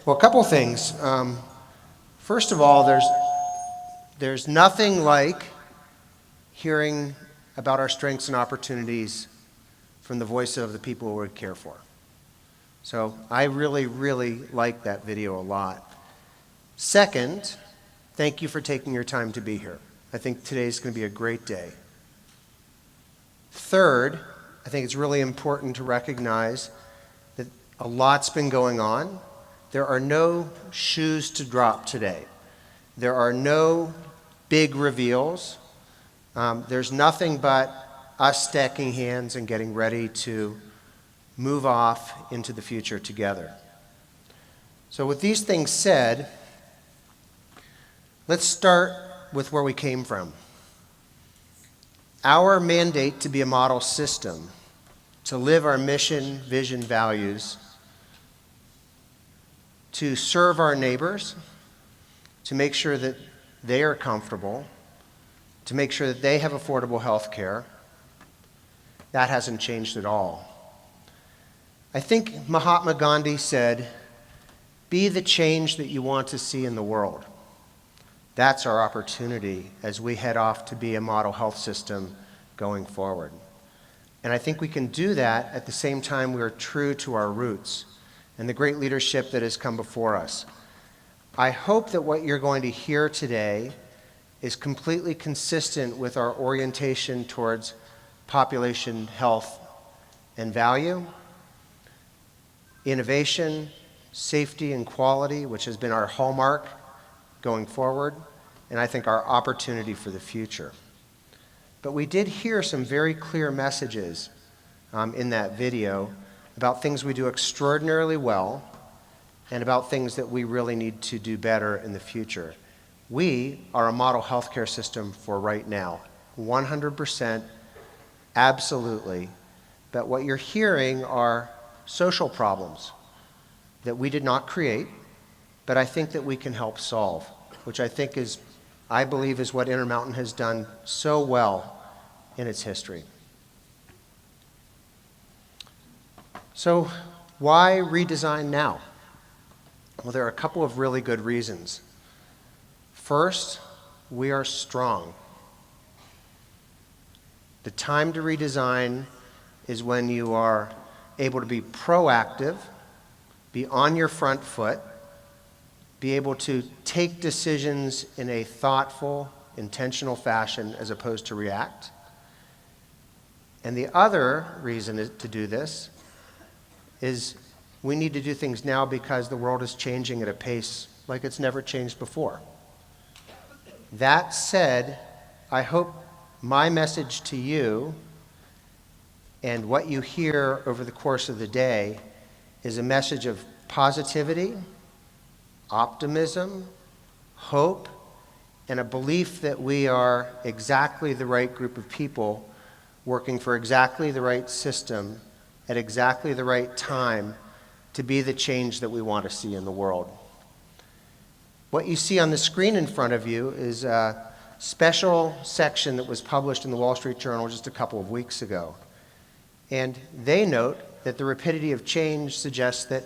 Well, a couple things. First of all, there's nothing like hearing about our strengths and opportunities from the voice of the people we care for. So I really, really like that video a lot. Second, thank you for taking your time to be here. I think today's going to be a great day. Third, I think it's really important to recognize that a lot's been going on. There are no shoes to drop today. There are no big reveals. There's nothing but us stacking hands and getting ready to move off into the future together. So with these things said, let's start with where we came from. Our mandate to be a model system, to live our mission, vision, values, to serve our neighbors, to make sure that they are comfortable, to make sure that they have affordable health care, that hasn't changed at all. I think Mahatma Gandhi said, "Be the change that you want to see in the world." That's our opportunity as we head off to be a model health system going forward. And I think we can do that at the same time we are true to our roots and the great leadership that has come before us. I hope that what you're going to hear today is completely consistent with our orientation towards population health and value, innovation, safety, and quality, which has been our hallmark going forward, and I think our opportunity for the future. But we did hear some very clear messages in that video about things we do extraordinarily well and about things that we really need to do better in the future. We are a model healthcare system for right now, 100%, absolutely. But what you're hearing are social problems that we did not create, but I think that we can help solve, which I believe is what Intermountain has done so well in its history. So why redesign now? Well, there are a couple of really good reasons. First, we are strong. The time to redesign is when you are able to be proactive, be on your front foot, be able to take decisions in a thoughtful, intentional fashion as opposed to react. And the other reason to do this is we need to do things now because the world is changing at a pace like it's never changed before. That said, I hope my message to you and what you hear over the course of the day is a message of positivity, optimism, hope, and a belief that we are exactly the right group of people working for exactly the right system at exactly the right time to be the change that we want to see in the world. What you see on the screen in front of you is a special section that was published in the Wall Street Journal just a couple of weeks ago. And they note that the rapidity of change suggests that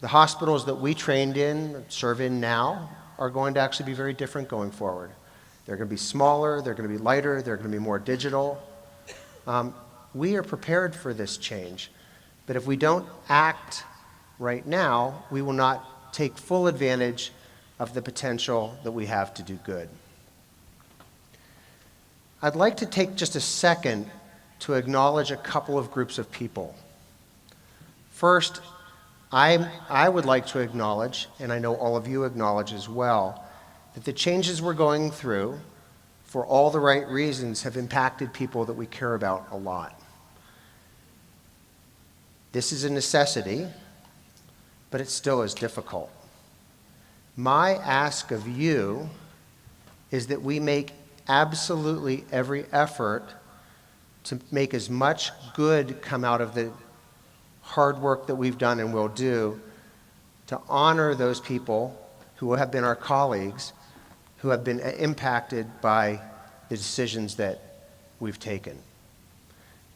the hospitals that we trained in, serve in now, are going to actually be very different going forward. They're going to be smaller, they're going to be lighter, they're going to be more digital. We are prepared for this change, but if we don't act right now, we will not take full advantage of the potential that we have to do good. I'd like to take just a second to acknowledge a couple of groups of people. First, I would like to acknowledge, and I know all of you acknowledge as well, that the changes we're going through, for all the right reasons, have impacted people that we care about a lot. This is a necessity, but it still is difficult. My ask of you is that we make absolutely every effort to make as much good come out of the hard work that we've done and will do to honor those people who have been our colleagues, who have been impacted by the decisions that we've taken.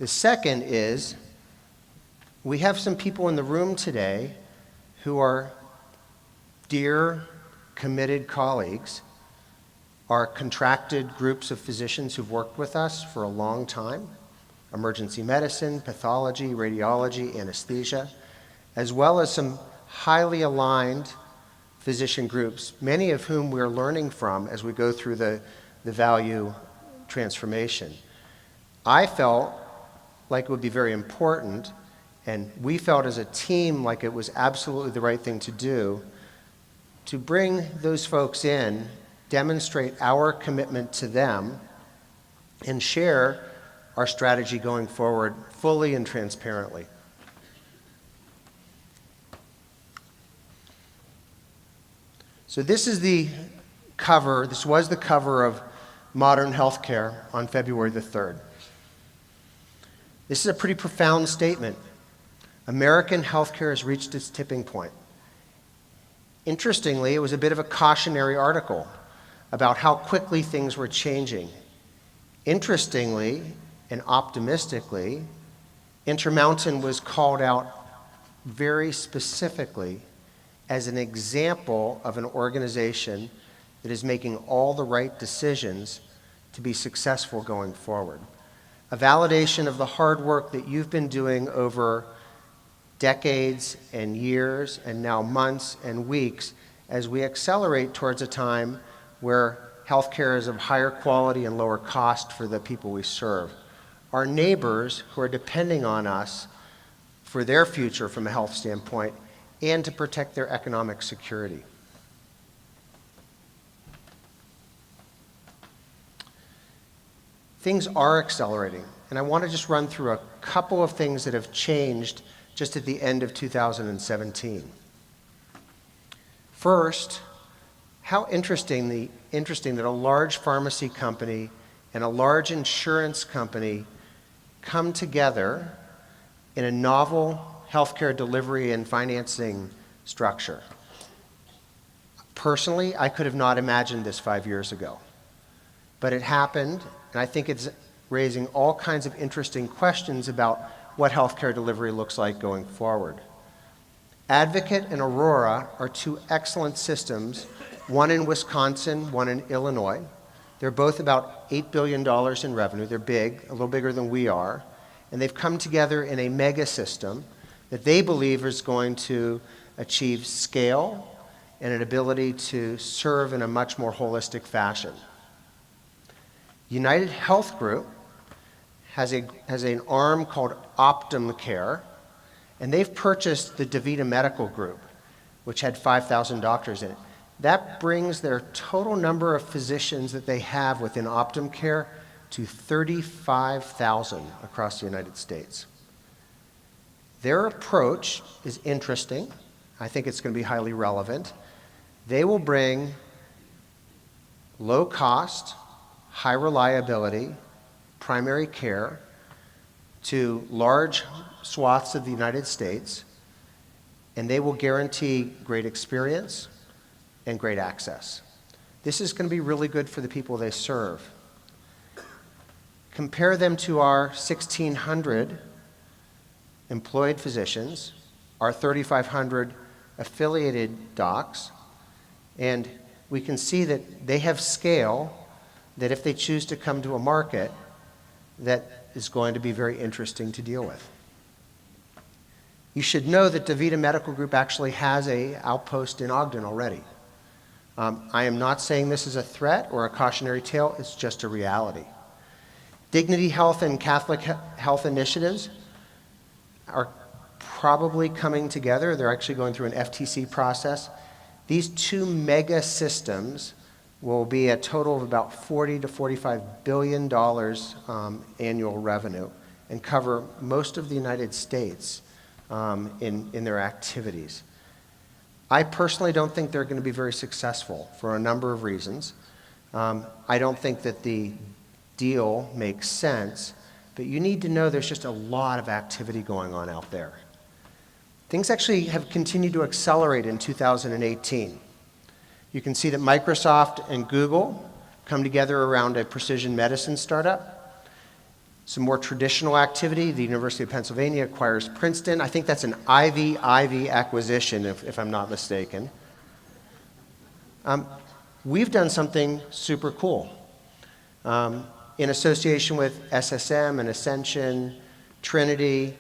The second is, we have some people in the room today who are dear, committed colleagues are contracted groups of physicians who've worked with us for a long time, emergency medicine, pathology, radiology, anesthesia, as well as some highly aligned physician groups, many of whom we're learning from as we go through the value transformation. I felt like it would be very important, and we felt as a team like it was absolutely the right thing to do, to bring those folks in, demonstrate our commitment to them, and share our strategy going forward fully and transparently. So this is the cover, this was the cover of Modern Healthcare on February the 3rd. This is a pretty profound statement. American healthcare has reached its tipping point. Interestingly, it was a bit of a cautionary article about how quickly things were changing. Interestingly and optimistically, Intermountain was called out very specifically as an example of an organization that is making all the right decisions to be successful going forward. A validation of the hard work that you've been doing over decades and years and now months and weeks as we accelerate towards a time where healthcare is of higher quality and lower cost for the people we serve. Our neighbors who are depending on us for their future from a health standpoint and to protect their economic security. Things are accelerating, and I want to just run through a couple of things that have changed just at the end of 2017. First, how interesting that a large pharmacy company and a large insurance company come together in a novel healthcare delivery and financing structure. Personally, I could have not imagined this 5 years ago, but it happened, and I think it's raising all kinds of interesting questions about what healthcare delivery looks like going forward. Advocate and Aurora are two excellent systems, one in Wisconsin, one in Illinois. They're both about $8 billion in revenue. They're big, a little bigger than we are, and they've come together in a mega system that they believe is going to achieve scale and an ability to serve in a much more holistic fashion. United Health Group has an arm called Optum Care, and they've purchased the DaVita Medical Group, which had 5,000 doctors in it. That brings their total number of physicians that they have within Optum Care to 35,000 across the United States. Their approach is interesting. I think it's going to be highly relevant. They will bring low cost, high reliability, primary care to large swaths of the United States, and they will guarantee great experience and great access. This is going to be really good for the people they serve. Compare them to our 1,600 employed physicians, our 3,500 affiliated docs, and we can see that they have scale that if they choose to come to a market, that is going to be very interesting to deal with. You should know that DaVita Medical Group actually has an outpost in Ogden already. I am not saying this is a threat or a cautionary tale, it's just a reality. Dignity Health and Catholic Health Initiatives are probably coming together. They're actually going through an FTC process. These two mega systems will be a total of about $40 to $45 billion annual revenue and cover most of the United States in their activities. I personally don't think they're going to be very successful for a number of reasons. I don't think that the deal makes sense, but you need to know there's just a lot of activity going on out there. Things actually have continued to accelerate in 2018. You can see that Microsoft and Google come together around a precision medicine startup. Some more traditional activity, the University of Pennsylvania acquires Princeton. I think that's an Ivy acquisition, if I'm not mistaken. We've done something super cool. In association with SSM and Ascension, Trinity,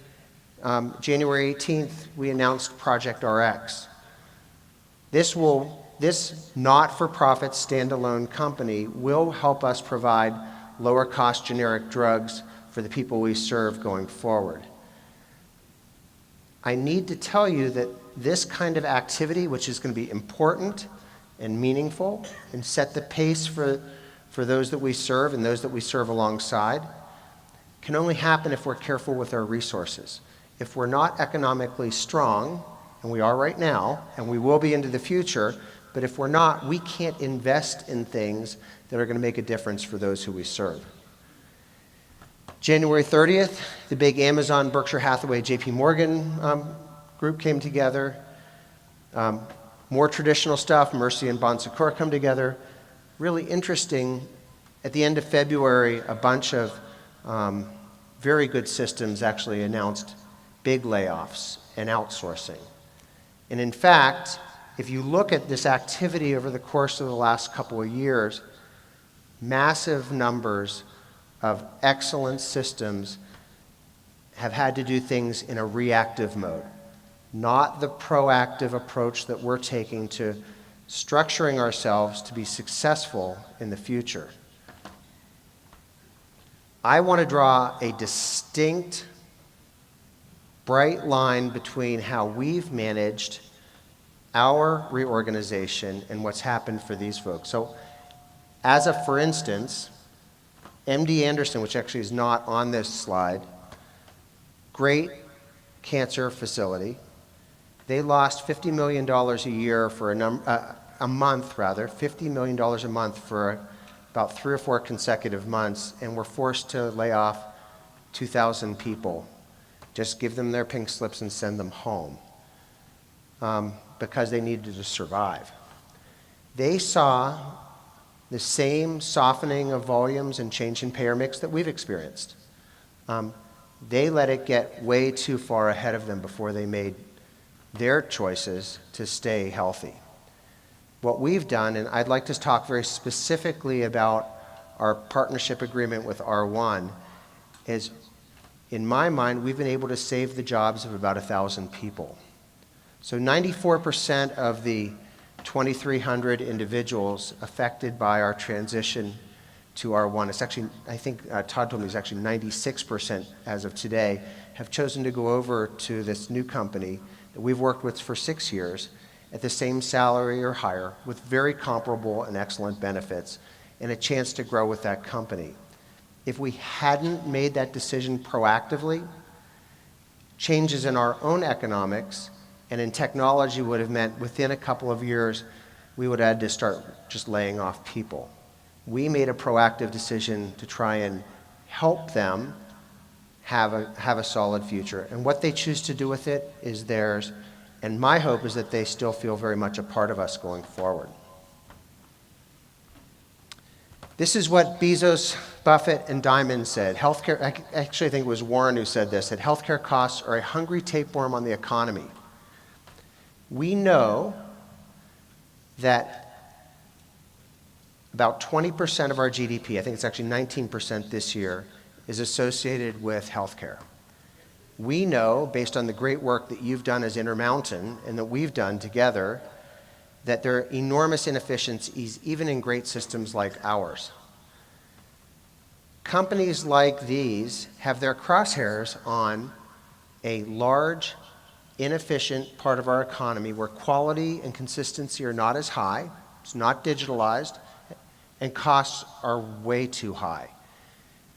January 18th, we announced Project RX. This not-for-profit standalone company will help us provide lower-cost generic drugs for the people we serve going forward. I need to tell you that this kind of activity, which is going to be important and meaningful and set the pace for those that we serve and those that we serve alongside, can only happen if we're careful with our resources. If we're not economically strong, and we are right now, and we will be into the future, but if we're not, we can't invest in things that are going to make a difference for those who we serve. January 30th, the big Amazon, Berkshire Hathaway, JP Morgan group came together. More traditional stuff, Mercy and Bon Secours come together. Really interesting, at the end of February, a bunch of very good systems actually announced big layoffs and outsourcing. And in fact, if you look at this activity over the course of the last couple of years, massive numbers of excellent systems have had to do things in a reactive mode, not the proactive approach that we're taking to structuring ourselves to be successful in the future. I want to draw a distinct, bright line between how we've managed our reorganization and what's happened for these folks. So, as a for instance, MD Anderson, which actually is not on this slide, great cancer facility. They lost $50 million a year for a month, $50 million a month for about 3 or 4 consecutive months, and were forced to lay off 2,000 people. Just give them their pink slips and send them home because they needed to survive. They saw the same softening of volumes and change in payer mix that we've experienced. They let it get way too far ahead of them before they made their choices to stay healthy. What we've done, and I'd like to talk very specifically about our partnership agreement with R1, is, in my mind, we've been able to save the jobs of about 1,000 people. So 94% of the 2,300 individuals affected by our transition to R1, it's actually, I think Todd told me it's actually 96% as of today, have chosen to go over to this new company that we've worked with for 6 years at the same salary or higher, with very comparable and excellent benefits, and a chance to grow with that company. If we hadn't made that decision proactively, changes in our own economics and in technology would have meant within a couple of years, we would have had to start just laying off people. We made a proactive decision to try and help them have a solid future. And what they choose to do with it is theirs. And my hope is that they still feel very much a part of us going forward. This is what Bezos, Buffett, and Diamond said. Healthcare, actually I think it was Warren who said this, that healthcare costs are a hungry tapeworm on the economy. We know that about 20% of our GDP, I think it's actually 19% this year, is associated with healthcare. We know, based on the great work that you've done as Intermountain and that we've done together, that there are enormous inefficiencies even in great systems like ours. Companies like these have their crosshairs on a large, inefficient part of our economy where quality and consistency are not as high, it's not digitalized, and costs are way too high.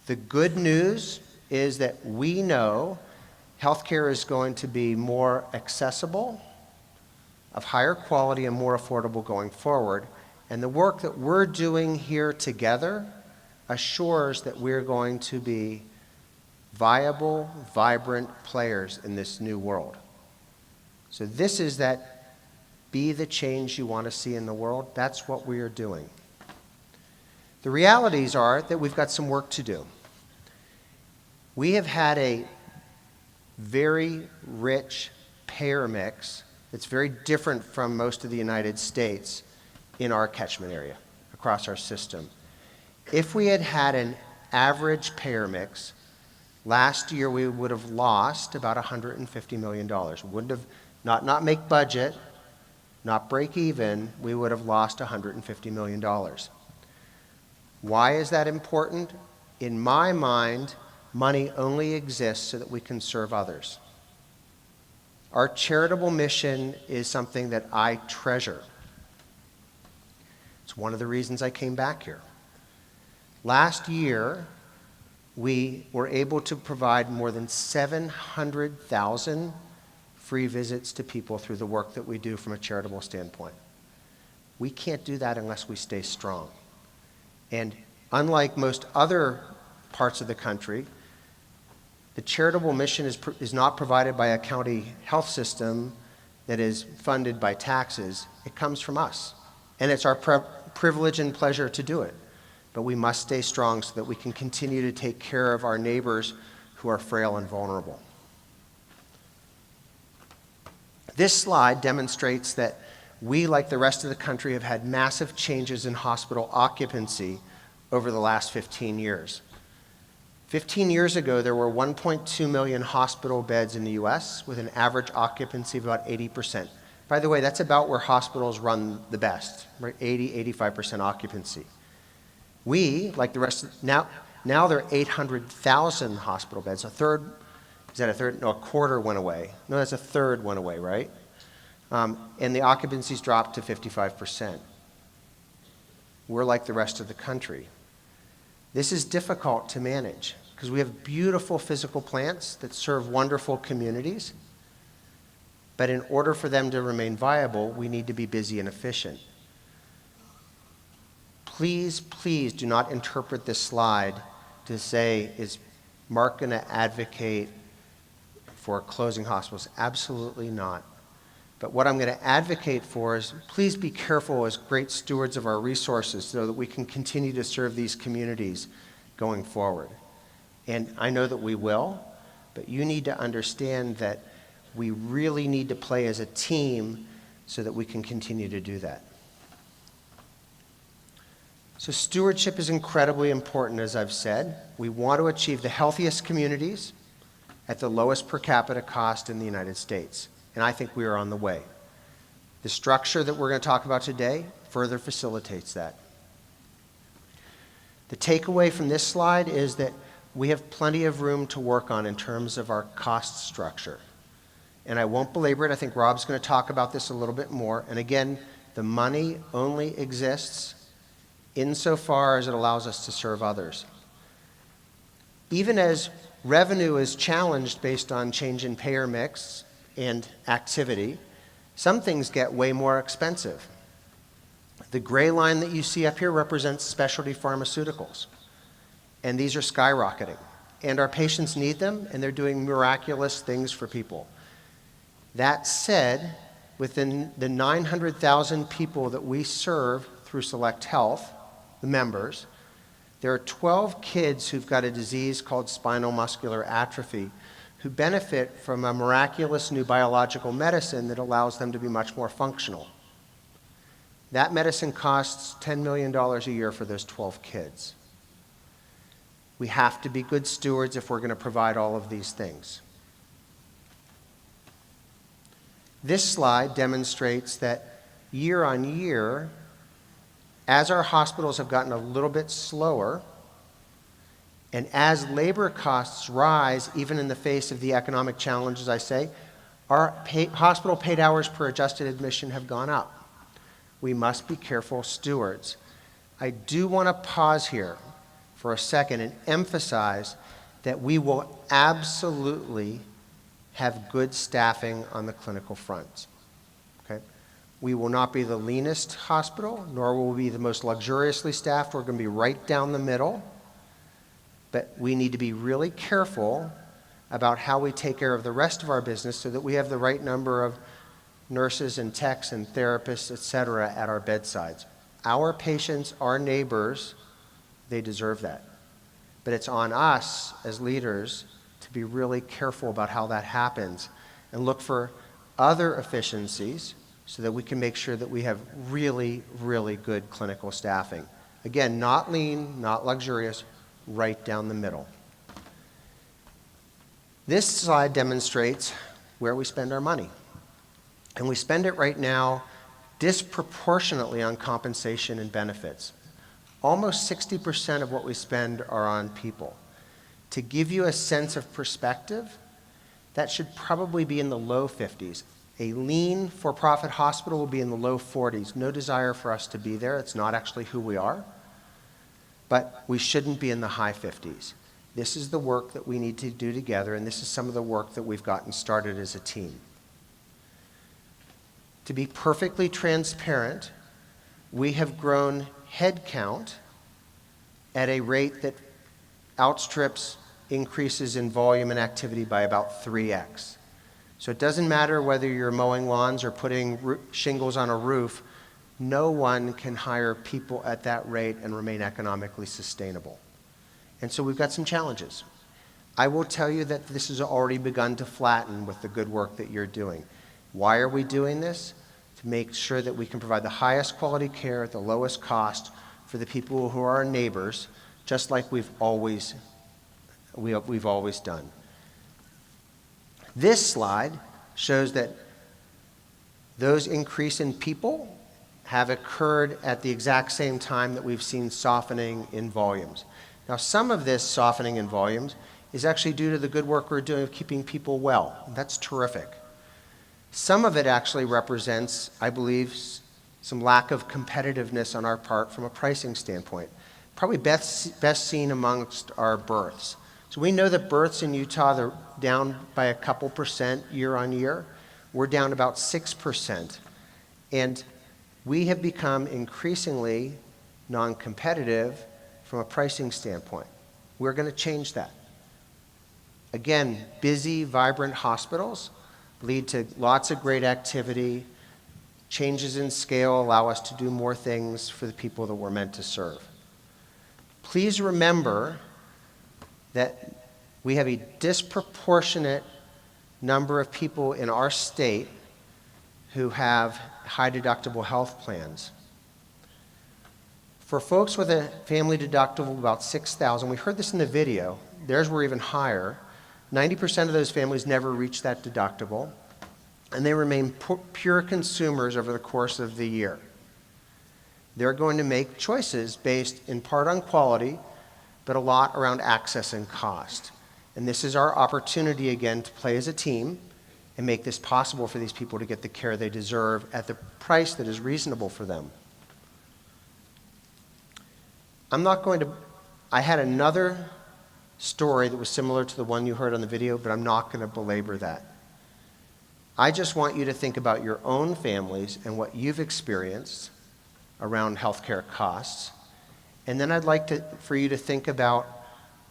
The good news is that we know healthcare is going to be more accessible, of higher quality, and more affordable going forward. And the work that we're doing here together assures that we're going to be viable, vibrant players in this new world. So this is that be the change you want to see in the world. That's what we are doing. The realities are that we've got some work to do. We have had a very rich payer mix that's very different from most of the United States in our catchment area, across our system. If we had had an average payer mix, last year we would have lost about $150 million. Wouldn't have, not make budget, not break even, we would have lost $150 million. Why is that important? In my mind, money only exists so that we can serve others. Our charitable mission is something that I treasure. It's one of the reasons I came back here. Last year, we were able to provide more than 700,000 free visits to people through the work that we do from a charitable standpoint. We can't do that unless we stay strong. And unlike most other parts of the country, the charitable mission is not provided by a county health system that is funded by taxes. It comes from us. And it's our privilege and pleasure to do it. But we must stay strong so that we can continue to take care of our neighbors who are frail and vulnerable. This slide demonstrates that we, like the rest of the country, have had massive changes in hospital occupancy over the last 15 years. 15 years ago, there were 1.2 million hospital beds in the US with an average occupancy of about 80%. By the way, that's about where hospitals run the best, right? 85% occupancy. We, like the rest of, now there are 800,000 hospital beds. A third, is that a third? No, a quarter went away. No, that's a third went away, right? And the occupancy's dropped to 55%. We're like the rest of the country. This is difficult to manage because we have beautiful physical plants that serve wonderful communities. But in order for them to remain viable, we need to be busy and efficient. Please, please do not interpret this slide to say, is Marc going to advocate for closing hospitals? Absolutely not. But what I'm going to advocate for is please be careful as great stewards of our resources so that we can continue to serve these communities going forward. And I know that we will, but you need to understand that we really need to play as a team so that we can continue to do that. So stewardship is incredibly important, as I've said. We want to achieve the healthiest communities at the lowest per capita cost in the United States. And I think we are on the way. The structure that we're going to talk about today further facilitates that. The takeaway from this slide is that we have plenty of room to work on in terms of our cost structure. And I won't belabor it. I think Rob's going to talk about this a little bit more. And again, the money only exists insofar as it allows us to serve others. Even as revenue is challenged based on change in payer mix and activity, some things get way more expensive. The gray line that you see up here represents specialty pharmaceuticals. And these are skyrocketing. And our patients need them, and they're doing miraculous things for people. That said, within the 900,000 people that we serve through Select Health, the members, there are 12 kids who've got a disease called spinal muscular atrophy who benefit from a miraculous new biological medicine that allows them to be much more functional. That medicine costs $10 million a year for those 12 kids. We have to be good stewards if we're going to provide all of these things. This slide demonstrates that year on year, as our hospitals have gotten a little bit slower, and as labor costs rise, even in the face of the economic challenges I say, our hospital paid hours per adjusted admission have gone up. We must be careful stewards. I do want to pause here for a second and emphasize that we will absolutely have good staffing on the clinical front. Okay? We will not be the leanest hospital, nor will we be the most luxuriously staffed. We're going to be right down the middle. But we need to be really careful about how we take care of the rest of our business so that we have the right number of nurses and techs and therapists, et cetera, at our bedsides. Our patients, our neighbors, they deserve that. But it's on us as leaders to be really careful about how that happens and look for other efficiencies so that we can make sure that we have really, really good clinical staffing. Again, not lean, not luxurious, right down the middle. This slide demonstrates where we spend our money. And we spend it right now disproportionately on compensation and benefits. Almost 60% of what we spend are on people. To give you a sense of perspective, that should probably be in the low 50s. A lean for-profit hospital will be in the low 40s. No desire for us to be there. It's not actually who we are. But we shouldn't be in the high 50s. This is the work that we need to do together, and this is some of the work that we've gotten started as a team. To be perfectly transparent, we have grown headcount at a rate that outstrips increases in volume and activity by about 3x. So it doesn't matter whether you're mowing lawns or putting shingles on a roof, no one can hire people at that rate and remain economically sustainable. And so we've got some challenges. I will tell you that this has already begun to flatten with the good work that you're doing. Why are we doing this? To make sure that we can provide the highest quality care at the lowest cost for the people who are our neighbors, just like we've always done. This slide shows that those increase in people have occurred at the exact same time that we've seen softening in volumes. Now, some of this softening in volumes is actually due to the good work we're doing of keeping people well. That's terrific. Some of it actually represents, I believe, some lack of competitiveness on our part from a pricing standpoint. Probably best seen amongst our births. So we know that births in Utah are down by a couple percent year on year. We're down about 6%. And we have become increasingly non-competitive from a pricing standpoint. We're going to change that. Again, busy, vibrant hospitals lead to lots of great activity. Changes in scale allow us to do more things for the people that we're meant to serve. Please remember that we have a disproportionate number of people in our state who have high-deductible health plans. For folks with a family deductible of about $6,000, we heard this in the video, theirs were even higher. 90% of those families never reach that deductible, and they remain pure consumers over the course of the year. They're going to make choices based in part on quality, but a lot around access and cost. And this is our opportunity again to play as a team and make this possible for these people to get the care they deserve at the price that is reasonable for them. I had another story that was similar to the one you heard on the video, but I'm not going to belabor that. I just want you to think about your own families and what you've experienced around healthcare costs. And then I'd like for you to think about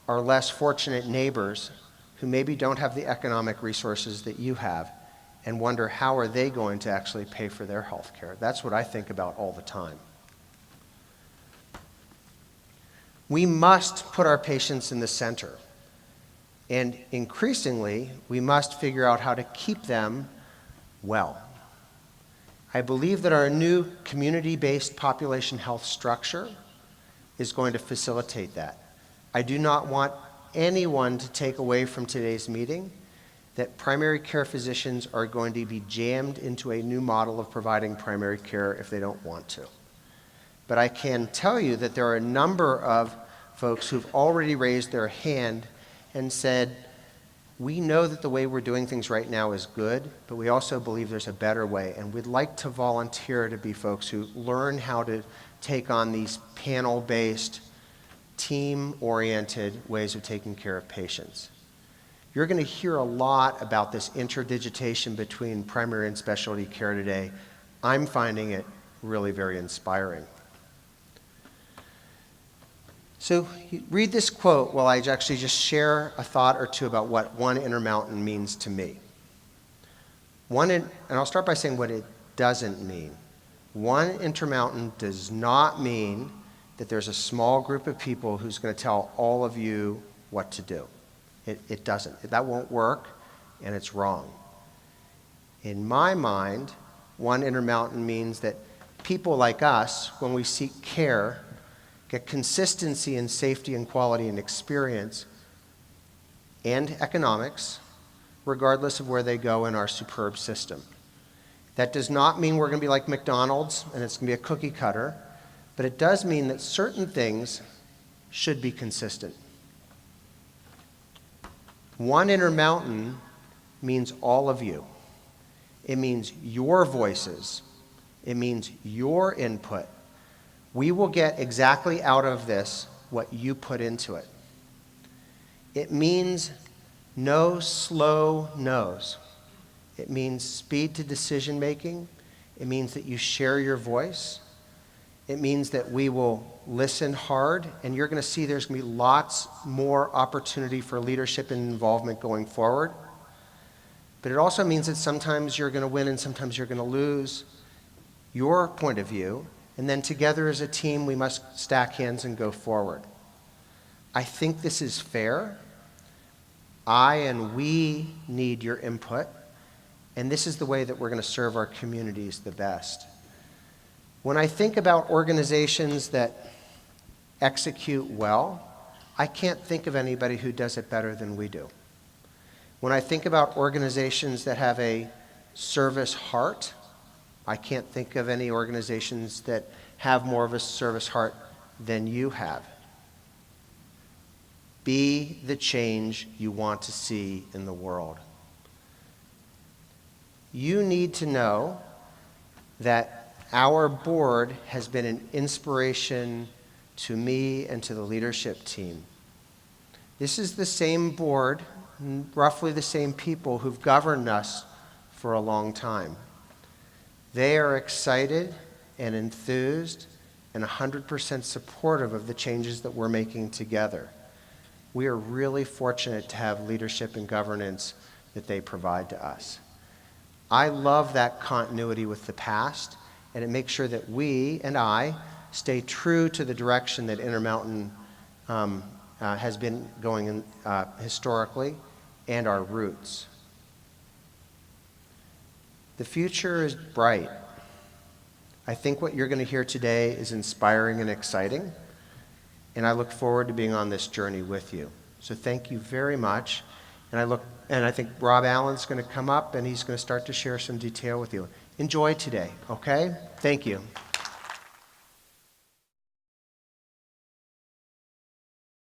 our less fortunate neighbors who maybe don't have the economic resources that you have and wonder how are they going to actually pay for their healthcare. That's what I think about all the time. We must put our patients in the center. And increasingly, we must figure out how to keep them well. I believe that our new community-based population health structure is going to facilitate that. I do not want anyone to take away from today's meeting that primary care physicians are going to be jammed into a new model of providing primary care if they don't want to. But I can tell you that there are a number of folks who've already raised their hand and said, we know that the way we're doing things right now is good, but we also believe there's a better way, and we'd like to volunteer to be folks who learn how to take on these panel-based, team-oriented ways of taking care of patients. You're going to hear a lot about this interdigitation between primary and specialty care today. I'm finding it really very inspiring. So read this quote while I actually just share a thought or two about what one Intermountain means to me. And I'll start by saying what it doesn't mean. One Intermountain does not mean that there's a small group of people who's going to tell all of you what to do. It doesn't. That won't work, and it's wrong. In my mind, One Intermountain means that people like us, when we seek care, get consistency in safety and quality and experience and economics, regardless of where they go in our superb system. That does not mean we're going to be like McDonald's and it's going to be a cookie cutter, but it does mean that certain things should be consistent. One Intermountain means all of you. It means your voices. It means your input. We will get exactly out of this what you put into it. It means no slow no's. It means speed to decision making. It means that you share your voice. It means that we will listen hard, and you're going to see there's going to be lots more opportunity for leadership and involvement going forward. But it also means that sometimes you're going to win and sometimes you're going to lose your point of view, and then together as a team we must stack hands and go forward. I think this is fair. I and we need your input, and this is the way that we're going to serve our communities the best. When I think about organizations that execute well, I can't think of anybody who does it better than we do. When I think about organizations that have a service heart, I can't think of any organizations that have more of a service heart than you have. Be the change you want to see in the world. You need to know that our board has been an inspiration to me and to the leadership team. This is the same board, roughly the same people who've governed us for a long time. They are excited and enthused and 100% supportive of the changes that we're making together. We are really fortunate to have leadership and governance that they provide to us. I love that continuity with the past, and it makes sure that we and I stay true to the direction that Intermountain has been going in, historically, and our roots. The future is bright. I think what you're going to hear today is inspiring and exciting, and I look forward to being on this journey with you. So thank you very much, and I think Rob Allen's going to come up and he's going to start to share some detail with you. Enjoy today, okay? Thank you.